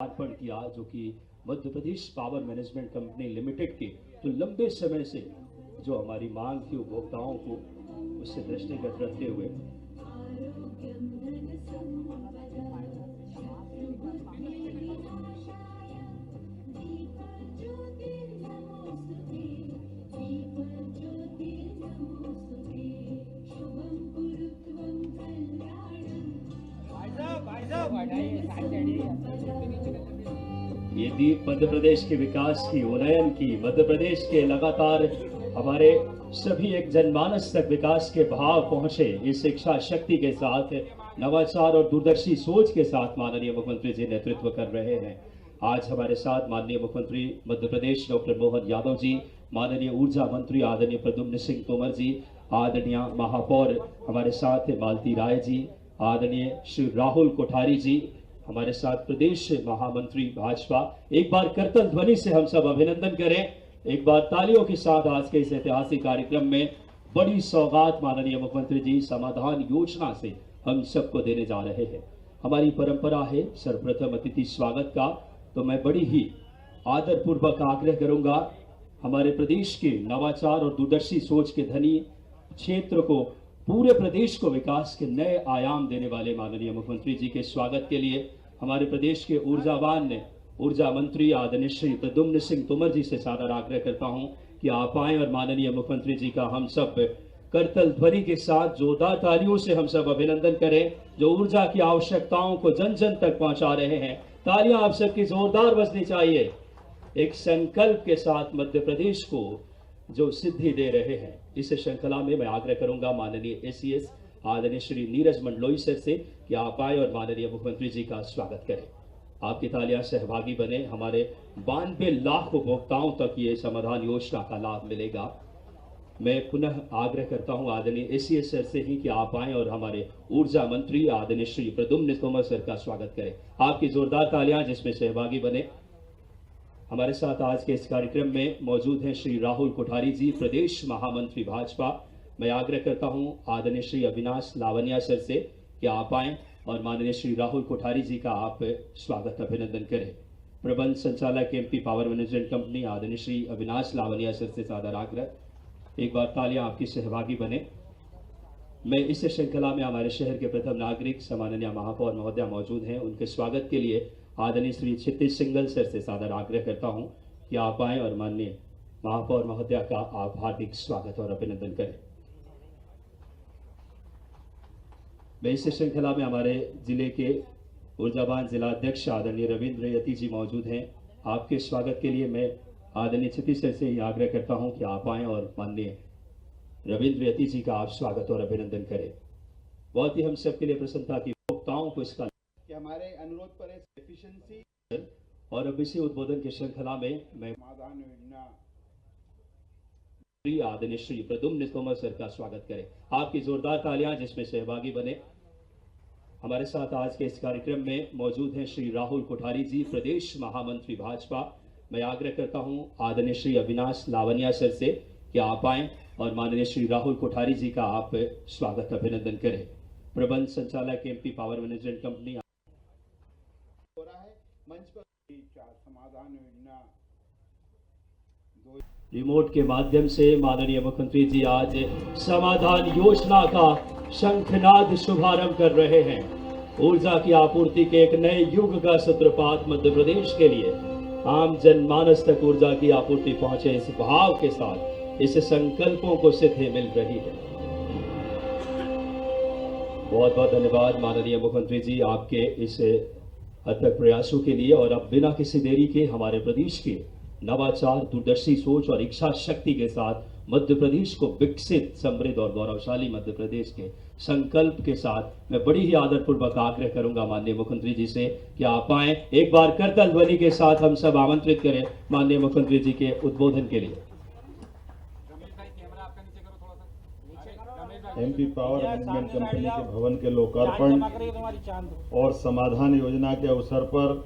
अर्पण किया, जो कि Madhya Pradesh power management company limited के जो लंबे समय से जो हमारी मांग थी उपभोक्ताओं को उससे दृष्टिगत रखते हुए ये दीप मध्य प्रदेश के विकास की, उन्नयन की, मध्य प्रदेश के लगातार हमारे सभी एक जनमानस तक विकास के भाव पहुंचे। इस इच्छा शक्ति के साथ, नवाचार और दूरदर्शी सोच के साथ माननीय मुख्यमंत्री जी नेतृत्व कर रहे हैं। आज हमारे साथ माननीय मुख्यमंत्री मध्य प्रदेश डॉक्टर मोहन यादव जी, माननीय ऊर्जा मंत्री आदरणीय प्रद्युम्न सिंह तोमर जी, आदरणीय महापौर हमारे साथ मालती राय जी, आदरणीय श्री राहुल कोठारी जी, हमारे साथ प्रदेश महामंत्री भाजपा। एक बार करतल ध्वनि से हम सब अभिनंदन करें, एक बार तालियों के साथ आज के इस ऐतिहासिक कार्यक्रम में बड़ी सौगात माननीय मुख्यमंत्री जी समाधान योजना से हम सबको देने जा रहे हैं। हमारी परंपरा है सर्वप्रथम अतिथि स्वागत का, तो मैं बड़ी ही आदरपूर्वक आग्रह करूंगा हमारे प्रदेश के नवाचार और दूरदर्शी सोच के धनी, क्षेत्र को, पूरे प्रदेश को विकास के नए आयाम देने वाले माननीय मुख्यमंत्री जी के स्वागत के लिए हमारे प्रदेश के ऊर्जावान ऊर्जा मंत्री आदरणीय श्री प्रद्युम्न सिंह तोमर जी से सादर आग्रह करता हूं कि आप आए और माननीय मुख्यमंत्री जी का हम सब करतल ध्वनि के साथ जोरदार तालियों से हम सब अभिनंदन करें, जो ऊर्जा की आवश्यकताओं को जन जन तक पहुंचा रहे हैं। तालियां आप सबकी जोरदार बजनी चाहिए। एक संकल्प के साथ मध्य प्रदेश को जो सिद्धि दे रहे हैं, इस श्रृंखला में मैं आग्रह करूंगा माननीय एसीएस आदरणीय श्री नीरज मंडलोई सर से कि आप आए और माननीय मुख्यमंत्री जी का स्वागत करें। आपकी तालियां सहभागी बने। हमारे 92 लाख उपभोक्ताओं तक ये समाधान योजना का लाभ मिलेगा। मैं पुनः आग्रह करता हूं आदरणीय एसीएस सर से ही कि आप आए और हमारे ऊर्जा मंत्री आदरणीय श्री प्रद्युम्न तोमर सर का स्वागत करें। आपकी जोरदार तालियां जिसमें सहभागी बने। हमारे साथ आज के इस कार्यक्रम में मौजूद हैं श्री राहुल कोठारी जी, प्रदेश महामंत्री भाजपा। मैं आग्रह करता हूं आदरणीय श्री अविनाश लावनिया सर से कि आप आएं और माननीय श्री राहुल कोठारी जी का आप स्वागत अभिनंदन करें। प्रबंध संचालक एमपी पावर मैनेजमेंट कंपनी आदरणीय श्री अविनाश लावनिया सर से सादर आग्रह, एक बार तालियां आपकी सहभागी बने। मैं इस श्रृंखला में हमारे शहर के प्रथम नागरिक सम्माननीय महापौर महोदय मौजूद हैं, उनके स्वागत के लिए आदरणीय श्री क्षितिज सिंगल सर से सादर आग्रह करता हूं कि आप आएं और माननीय महापौर महोदय का आप हार्दिक स्वागत और अभिनंदन करें। मैं इस श्रृंखला में हमारे जिले के ऊर्जावान जिला अध्यक्ष आदरणीय रविंद्र यति जी मौजूद हैं। आपके स्वागत के लिए मैं आदरणीय क्षितिज सर से ही आग्रह करता हूं कि आप आएं और माननीय रविंद्र यति जी का आप स्वागत और अभिनंदन करें। बहुत ही हम सबके लिए प्रसन्नता की उपभोक्ताओं को इसका कि हमारे अनुरोध पर एफिशिएंसी और अब इसी उद्बोधन की श्रृंखला में मैं समाधान योजना आदरणीय श्री प्रद्युम्न तोमर सर का स्वागत करें। आपकी जोरदार तालियां जिसमें सहभागी बने। हमारे साथ आज के इस कार्यक्रम में मौजूद हैं श्री राहुल कोठारी जी, प्रदेश महामंत्री भाजपा। मैं आग्रह करता हूं आदरणीय श्री अविनाश लावनिया सर से कि आप आएं और माननीय श्री राहुल कोठारी जी का आप स्वागत अभिनंदन करें। प्रबंध संचालक एमपी पावर मैनेजमेंट कंपनी हो रहा है। मंच पर समाधान योजना रिमोट के माध्यम से माननीय मुख्यमंत्री जी आज समाधान योजना का शंखनाद शुभारंभ कर रहे हैं। ऊर्जा की आपूर्ति के एक नए युग का सूत्रपात मध्य प्रदेश के लिए आम जनमानस तक ऊर्जा की आपूर्ति पहुंचे, इस भाव के साथ इस संकल्पों को सिद्धि मिल रही है। बहुत बहुत धन्यवाद माननीय मुख्यमंत्री जी आपके इस अथक प्रयासों के लिए। और अब बिना किसी देरी के हमारे प्रदेश के नवाचार, दूरदर्शी सोच और इच्छा शक्ति के साथ मध्य प्रदेश को विकसित, समृद्ध और गौरवशाली मध्य प्रदेश के संकल्प के साथ मैं बड़ी ही आदरपूर्वक आग्रह करूंगा माननीय मुख्यमंत्री जी से कि आप आए। एक बार करतल ध्वनि के साथ हम सब आमंत्रित करें माननीय मुख्यमंत्री जी के उद्बोधन के लिए। एमपी पावर मैनेजमेंट कंपनी के भवन के लोकार्पण और समाधान योजना के अवसर पर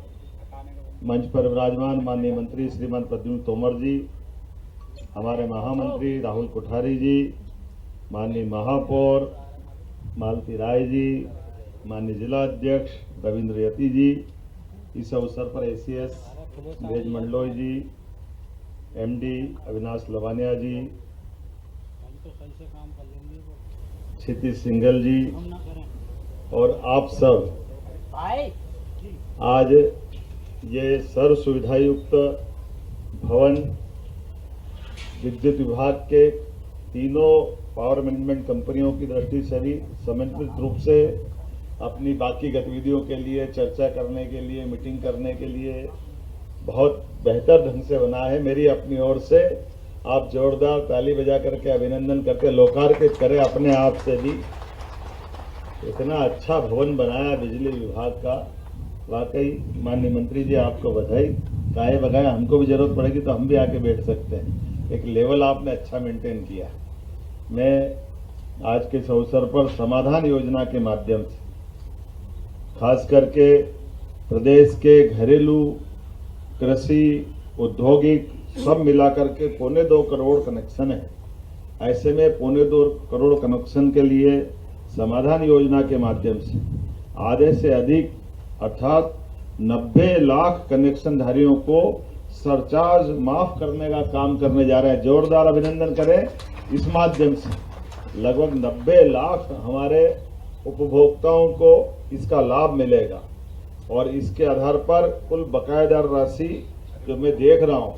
मंच पर विराजमान माननीय मंत्री श्रीमान प्रद्युम्न तोमर जी, हमारे महामंत्री राहुल कोठारी जी, माननीय महापौर मालती राय जी, माननीय जिला अध्यक्ष रविंद्र यति जी, इस अवसर पर एसीएस वेज मंडलोई जी, एमडी अविनाश लवानिया जी, क्षितिज सिंघल जी और आप सब आज ये सर्व सुविधा युक्त भवन विद्युत विभाग के तीनों पावर मैनेजमेंट कंपनियों की दृष्टि से भी समन्वित रूप से अपनी बाकी गतिविधियों के लिए चर्चा करने के लिए, मीटिंग करने के लिए बहुत बेहतर ढंग से बना है। मेरी अपनी ओर से आप जोरदार ताली बजा करके अभिनंदन करके लोकार्पित करें अपने आप से भी। इतना अच्छा भवन बनाया बिजली विभाग का, वाकई माननीय मंत्री जी आपको बधाई। काहे बगाए हमको भी जरूरत पड़ेगी तो हम भी आके बैठ सकते हैं। एक लेवल आपने अच्छा मेंटेन किया। मैं आज के इस अवसर पर समाधान योजना के माध्यम से खास करके प्रदेश के घरेलू, कृषि, औद्योगिक सब मिलाकर के 2.25 करोड़ कनेक्शन है। ऐसे में 2.25 करोड़ कनेक्शन के लिए समाधान योजना के माध्यम से आधे से अधिक अर्थात 90 लाख कनेक्शन धारियों को सरचार्ज माफ करने का काम करने जा रहे हैं। जोरदार अभिनंदन करें। इस माध्यम से लगभग 90 लाख हमारे उपभोक्ताओं को इसका लाभ मिलेगा और इसके आधार पर कुल बकायेदार राशि जो मैं देख रहा हूं,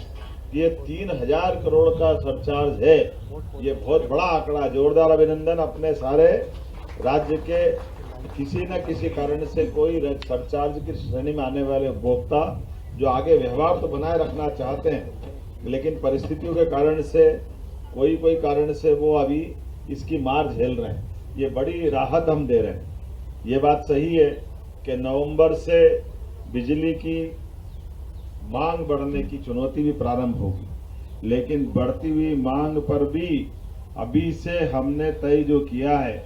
ये 3000 करोड़ का सरचार्ज है। ये बहुत बड़ा आंकड़ा। जोरदार अभिनंदन। अपने सारे राज्य के किसी न किसी कारण से कोई सरचार्ज की श्रेणी में आने वाले उपभोक्ता जो आगे व्यवहार तो बनाए रखना चाहते हैं, लेकिन परिस्थितियों के कारण से कोई कारण से वो अभी इसकी मार झेल रहे हैं। ये बड़ी राहत हम दे रहे हैं। ये बात सही है कि नवंबर से बिजली की मांग बढ़ने की चुनौती भी प्रारंभ होगी, लेकिन बढ़ती हुई मांग पर भी अभी से हमने तय जो किया है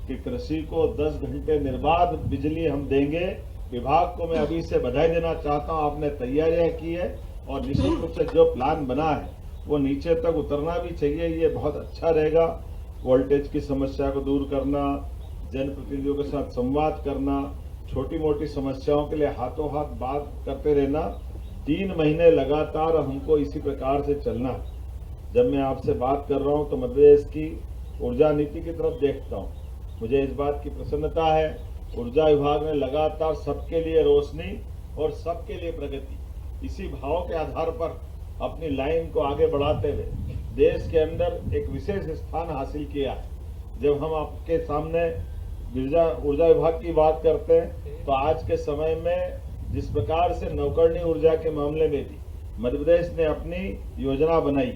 कि कृषि को 10 घंटे निर्बाध बिजली हम देंगे। विभाग को मैं अभी से बधाई देना चाहता हूं। आपने तैयारियां की है और निश्चित रूप से जो प्लान बना है वो नीचे तक उतरना भी चाहिए। ये बहुत अच्छा रहेगा। वोल्टेज की समस्या को दूर करना, जनप्रतिनिधियों के साथ संवाद करना, छोटी मोटी समस्याओं के लिए हाथों हाथ बात करते रहना। 3 महीने लगातार हमको इसी प्रकार से चलना है। जब मैं आपसे बात कर रहा हूं तो मध्य प्रदेश की ऊर्जा नीति की तरफ देखता हूं। मुझे इस बात की प्रसन्नता है, ऊर्जा विभाग ने लगातार सबके लिए रोशनी और सबके लिए प्रगति इसी भाव के आधार पर अपनी लाइन को आगे बढ़ाते हुए देश के अंदर एक विशेष स्थान हासिल किया है। जब हम आपके सामने ऊर्जा विभाग की बात करते हैं तो आज के समय में जिस प्रकार से नवकरणीय ऊर्जा के मामले में भी मध्य प्रदेश ने अपनी योजना बनाई,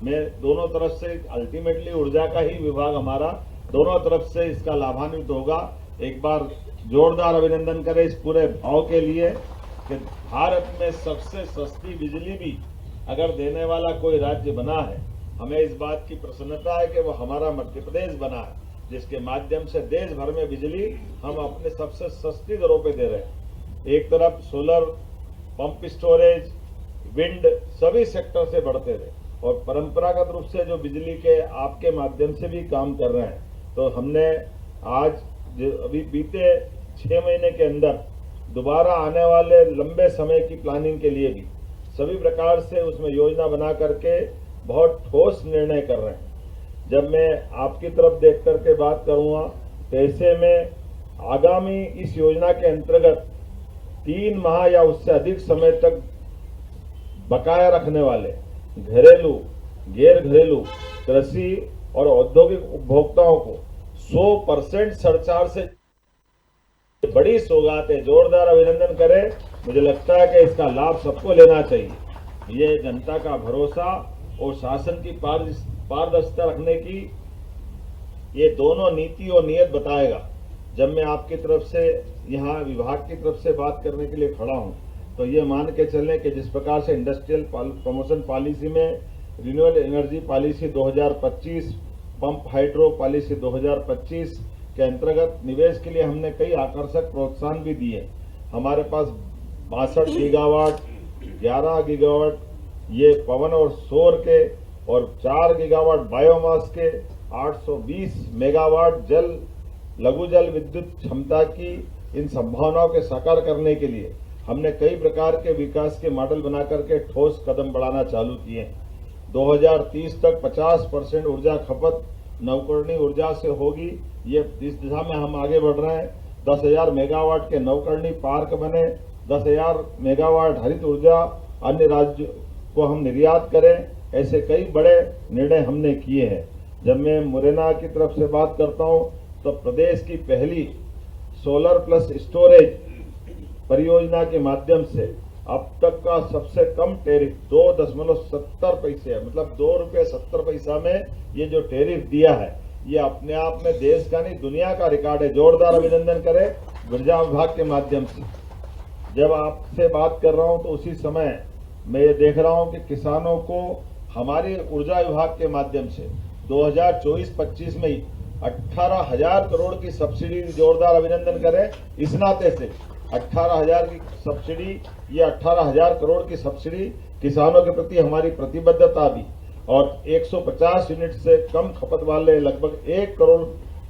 मैं दोनों तरफ से अल्टीमेटली ऊर्जा का ही विभाग हमारा दोनों तरफ से इसका लाभान्वित होगा। एक बार जोरदार अभिनंदन करें इस पूरे भाव के लिए कि भारत में सबसे सस्ती बिजली भी अगर देने वाला कोई राज्य बना है, हमें इस बात की प्रसन्नता है कि वो हमारा मध्य प्रदेश बना है, जिसके माध्यम से देश भर में बिजली हम अपने सबसे सस्ती दरों पे दे रहे हैं। एक तरफ सोलर, पंप स्टोरेज, विंड सभी सेक्टर से बढ़ते रहे और परंपरागत रूप से जो बिजली के आपके माध्यम से भी काम कर रहे हैं। तो हमने आज अभी बीते 6 महीने के अंदर दोबारा आने वाले लंबे समय की प्लानिंग के लिए भी सभी प्रकार से उसमें योजना बना करके बहुत ठोस निर्णय कर रहे हैं। जब मैं आपकी तरफ देख करके बात करूंगा तो ऐसे में आगामी इस योजना के अंतर्गत 3 माह या उससे अधिक समय तक बकाया रखने वाले घरेलू, गैर घरेलू, कृषि और औद्योगिक उपभोक्ताओं को 100% सरचार्ज से बड़ी सौगात है। जोरदार अभिनंदन करें। मुझे लगता है कि इसका लाभ सबको लेना चाहिए। ये जनता का भरोसा और शासन की पारदर्शिता रखने की ये दोनों नीति और नियत बताएगा। जब मैं आपकी तरफ से यहाँ विभाग की तरफ से बात करने के लिए खड़ा हूँ तो ये मान के चलें कि जिस प्रकार से इंडस्ट्रियल प्रमोशन पॉलिसी में renewable energy policy 2025, pump hydro policy 2025 के अंतर्गत निवेश के लिए हमने कई आकर्षक प्रोत्साहन भी दिए। हमारे पास 62 गीगावाट, 11 गीगावाट ये पवन और सौर के और 4 गीगावाट बायोमास के, 820 मेगावाट लघु जल विद्युत क्षमता की इन संभावनाओं के साकार करने के लिए हमने कई प्रकार के विकास के मॉडल बना करके ठोस कदम बढ़ाना चालू किए हैं। 2030 तक 50% ऊर्जा खपत नवकरणीय ऊर्जा से होगी। ये इस दिशा में हम आगे बढ़ रहे हैं। 10,000 मेगावाट के नवकरणीय पार्क बने, 10,000 मेगावाट हरित ऊर्जा अन्य राज्यों को हम निर्यात करें। ऐसे कई बड़े निर्णय हमने किए हैं। जब मैं मुरैना की तरफ से बात करता हूं तो प्रदेश की पहली सोलर प्लस स्टोरेज परियोजना के माध्यम से अब तक का सबसे कम टैरिफ 2.70 पैसे है, मतलब ₹2.70 में ये जो टैरिफ दिया है ये अपने आप में देश का नहीं दुनिया का रिकॉर्ड है। जोरदार अभिनंदन करें ऊर्जा विभाग के माध्यम से। जब आपसे बात कर रहा हूं तो उसी समय मैं ये देख रहा हूं कि किसानों को हमारे ऊर्जा विभाग के माध्यम से 2024-25 में 18,000 करोड़ की सब्सिडी, जोरदार अभिनंदन करें इस नाते से 18,000 की सब्सिडी, ये 18,000 करोड़ की सब्सिडी किसानों के प्रति हमारी प्रतिबद्धता भी, और 150 यूनिट से कम खपत वाले लगभग 1 करोड़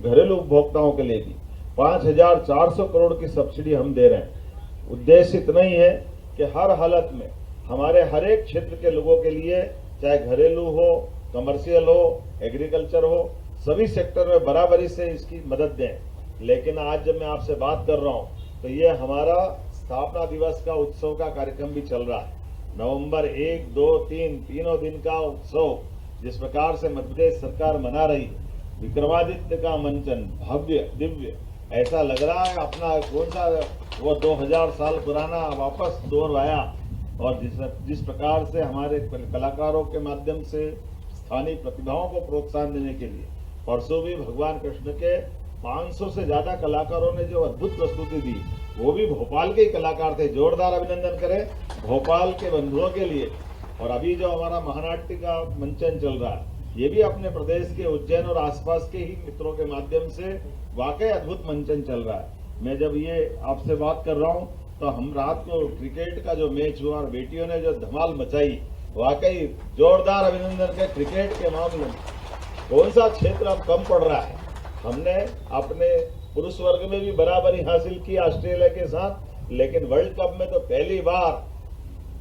घरेलू उपभोक्ताओं के लिए भी 5,400 करोड़ की सब्सिडी हम दे रहे हैं। उद्देश्य इतना ही है कि हर हालत में हमारे हर एक क्षेत्र के लोगों के लिए, चाहे घरेलू हो, कमर्शियल हो, एग्रीकल्चर हो, सभी सेक्टर में बराबरी से इसकी मदद दें। लेकिन आज जब मैं आपसे बात कर रहा हूं तो ये हमारा स्थापना दिवस का उत्सव का कार्यक्रम भी चल रहा है। नवंबर 1, 2, 3 तीनों दिन का उत्सव जिस प्रकार से मध्य प्रदेश सरकार मना रही, विक्रमादित्य का मंचन भव्य दिव्य, ऐसा लग रहा है अपना कौन सा वो 2000 साल पुराना वापस दोहराया। और जिस प्रकार से हमारे कलाकारों के माध्यम से स्थानीय प्रतिभाओं को प्रोत्साहन देने के लिए परसों भी भगवान कृष्ण के 500 से ज्यादा कलाकारों ने जो अद्भुत प्रस्तुति दी, वो भी भोपाल के ही कलाकार थे। जोरदार अभिनंदन करें भोपाल के बंधुओं के लिए। और अभी जो हमारा महानाट्य का मंचन चल रहा है, ये भी अपने प्रदेश के उज्जैन और आसपास के ही मित्रों के माध्यम से वाकई अद्भुत मंचन चल रहा है। मैं जब ये आपसे बात कर रहा हूँ तो हम रात को क्रिकेट का जो मैच हुआ और बेटियों ने जो धमाल मचाई, वाकई जोरदार अभिनंदन के। क्रिकेट के मामले में कौन सा क्षेत्र अब कम पड़ रहा है। हमने अपने पुरुष वर्ग में भी बराबरी हासिल की ऑस्ट्रेलिया के साथ, लेकिन वर्ल्ड कप में तो पहली बार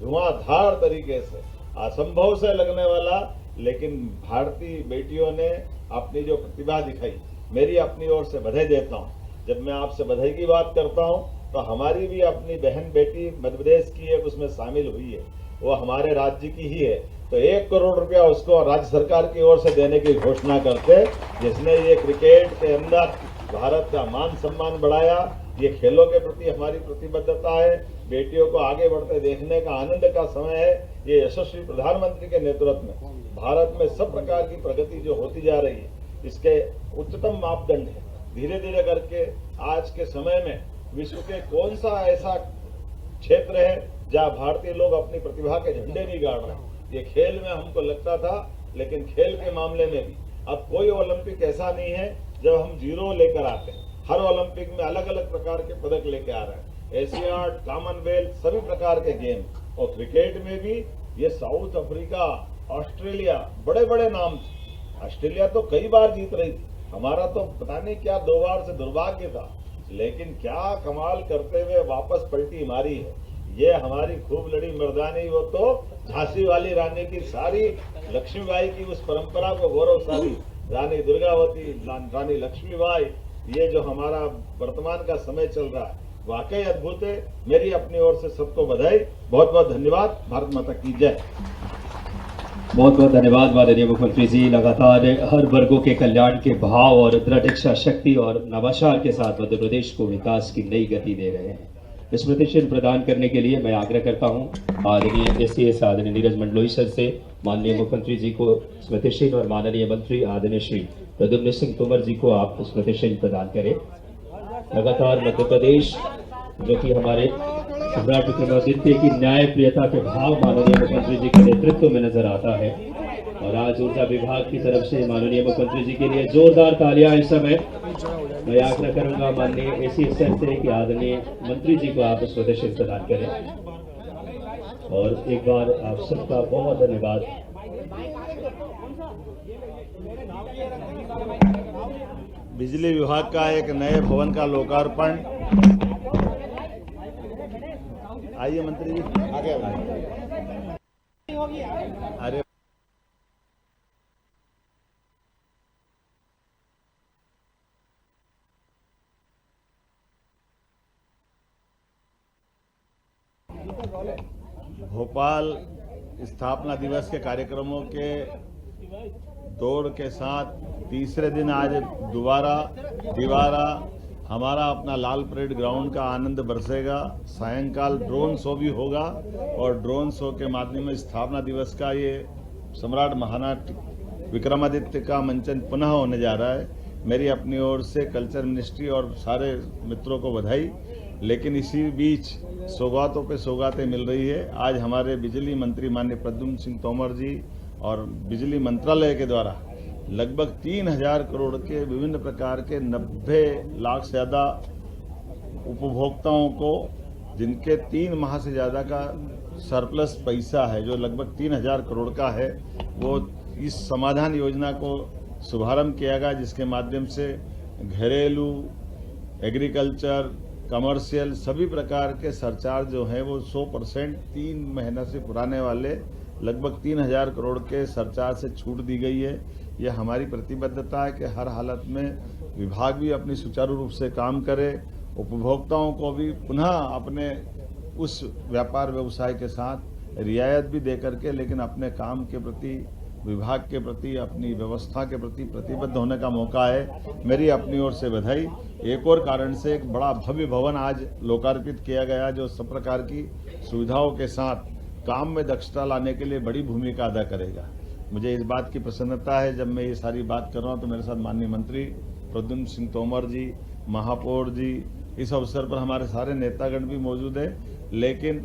धुआंधार तरीके से, असंभव से लगने वाला, लेकिन भारतीय बेटियों ने अपनी जो प्रतिभा दिखाई, मेरी अपनी ओर से बधाई देता हूं। जब मैं आपसे बधाई की बात करता हूं तो हमारी भी अपनी बहन बेटी मध्य प्रदेश की है, उसमें शामिल हुई है, वो हमारे राज्य की ही है, तो 1 करोड़ रुपया उसको राज्य सरकार की ओर से देने की घोषणा करते, जिसने ये क्रिकेट के अंदर भारत का मान सम्मान बढ़ाया। ये खेलों के प्रति हमारी प्रतिबद्धता है। बेटियों को आगे बढ़ते देखने का आनंद का समय है। ये यशस्वी प्रधानमंत्री के नेतृत्व में भारत में सब प्रकार की प्रगति जो होती जा रही है, इसके उच्चतम मापदंड है। धीरे धीरे करके आज के समय में विश्व के कौन सा ऐसा क्षेत्र है जहां भारतीय लोग अपनी प्रतिभा के झंडे नहीं गाड़ रहे हैं। ये खेल में हमको लगता था, लेकिन खेल के मामले में भी अब कोई ओलंपिक ऐसा नहीं है जब हम जीरो लेकर आते हैं। हर ओलंपिक में अलग अलग प्रकार के पदक लेके आ रहे हैं। एशियाड, कॉमनवेल्थ, सभी प्रकार के गेम। और क्रिकेट में भी ये साउथ अफ्रीका, ऑस्ट्रेलिया, बड़े बड़े नाम थे। ऑस्ट्रेलिया तो कई बार जीत रही थी, हमारा तो पता नहीं क्या 2 बार से दुर्भाग्य था, लेकिन क्या कमाल करते हुए वापस पलटी मारी है। ये हमारी खूब लड़ी मर्दानी, वो तो झांसी वाली रानी की, सारी लक्ष्मीबाई की उस परंपरा को गौरवशाली रानी दुर्गावती, रानी लक्ष्मीबाई, ये जो हमारा वर्तमान का समय चल रहा है वाकई अद्भुत है। मेरी अपनी ओर से सबको बधाई, बहुत बहुत धन्यवाद। भारत माता की जय। बहुत बहुत धन्यवाद माननीय मुख्यमंत्री जी। लगातार हर वर्गों के कल्याण के भाव और दृढ़ इच्छा शक्ति और नवाचार के साथ मध्य प्रदेश को विकास की नई गति दे रहे हैं। स्मृति चिन्ह प्रदान करने के लिए मैं आग्रह करता हूं आदरणीय एसीएस आदरणीय नीरज मंडलोई सर से माननीय मुख्यमंत्री जी को स्मृति चिन्ह और माननीय मंत्री आदरणीय श्री प्रद्युम्न सिंह तोमर जी को आप स्मृति चिन्ह प्रदान करें। लगातार मध्य प्रदेश जो कि हमारे सम्राट विक्रमादित्य की न्याय प्रियता के भाव माननीय मुख्यमंत्री जी के नेतृत्व में नजर आता है। और आज ऊर्जा विभाग की तरफ से माननीय मुख्यमंत्री जी के लिए जोरदार तालियां। इस समय मैं आग्रह करूंगा माननीय एसीएस सर से कि आदरणीय मंत्री जी को आप स्मृति चिन्ह प्रदान करें। और एक बार आप सबका बहुत धन्यवाद। बिजली विभाग का एक नए भवन का लोकार्पण आइए मंत्री जी आगे अरे भोपाल स्थापना दिवस के कार्यक्रमों के दौर के साथ तीसरे दिन आज दोबारा हमारा अपना लाल परेड ग्राउंड का आनंद बरसेगा। सायंकाल ड्रोन शो भी होगा और ड्रोन शो के माध्यम में स्थापना दिवस का ये सम्राट महानाट्य विक्रमादित्य का मंचन पुनः होने जा रहा है। मेरी अपनी ओर से कल्चर मिनिस्ट्री और सारे मित्रों को बधाई। लेकिन इसी बीच सौगातों पे सौगातें मिल रही है। आज हमारे बिजली मंत्री माननीय प्रद्युम्न सिंह तोमर जी और बिजली मंत्रालय के द्वारा लगभग 3000 करोड़ के विभिन्न प्रकार के 90 लाख से ज़्यादा उपभोक्ताओं को, जिनके 3 माह से ज़्यादा का सरप्लस पैसा है, जो लगभग 3000 करोड़ का है, वो इस समाधान योजना को शुभारंभ किया गया, जिसके माध्यम से घरेलू, एग्रीकल्चर, कमर्शियल सभी प्रकार के सरचार्ज जो हैं वो 100% 3 महीना से पुराने वाले लगभग 3000 करोड़ के सरचार्ज से छूट दी गई है। यह हमारी प्रतिबद्धता है कि हर हालत में विभाग भी अपनी सुचारू रूप से काम करे, उपभोक्ताओं को भी पुनः अपने उस व्यापार व्यवसाय के साथ रियायत भी दे करके, लेकिन अपने काम के प्रति, विभाग के प्रति, अपनी व्यवस्था के प्रति प्रतिबद्ध होने का मौका है। मेरी अपनी ओर से बधाई। एक और कारण से एक बड़ा भव्य भवन आज लोकार्पित किया गया, जो सब प्रकार की सुविधाओं के साथ काम में दक्षता लाने के लिए बड़ी भूमिका अदा करेगा। मुझे इस बात की प्रसन्नता है, जब मैं ये सारी बात कर रहा हूँ तो मेरे साथ माननीय मंत्री प्रद्युम्न सिंह तोमर जी, महापौर जी, इस अवसर पर हमारे सारे नेतागण भी मौजूद है। लेकिन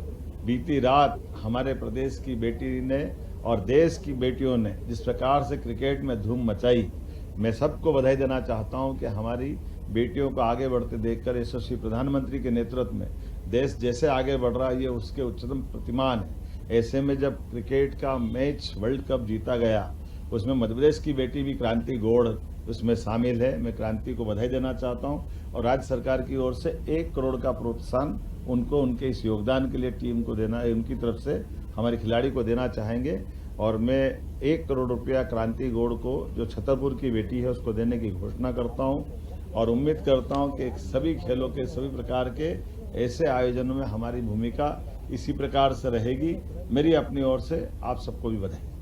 बीती रात हमारे प्रदेश की बेटी ने और देश की बेटियों ने जिस प्रकार से क्रिकेट में धूम मचाई, मैं सबको बधाई देना चाहता हूं कि हमारी बेटियों को आगे बढ़ते देखकर यशस्वी प्रधानमंत्री के नेतृत्व में देश जैसे आगे बढ़ रहा है, ये उसके उच्चतम प्रतिमान है। ऐसे में जब क्रिकेट का मैच वर्ल्ड कप जीता गया, उसमें मध्य प्रदेश की बेटी भी क्रांति गौड़ उसमें शामिल है। मैं क्रांति को बधाई देना चाहता हूं और राज्य सरकार की ओर से 1 करोड़ का प्रोत्साहन उनको उनके इस योगदान के लिए टीम को देना, उनकी तरफ से हमारे खिलाड़ी को देना चाहेंगे। और मैं 1 करोड़ रुपया क्रांति गौड़ को, जो छतरपुर की बेटी है, उसको देने की घोषणा करता हूं और उम्मीद करता हूं कि सभी खेलों के, सभी प्रकार के ऐसे आयोजनों में हमारी भूमिका इसी प्रकार से रहेगी। मेरी अपनी ओर से आप सबको भी बधाई।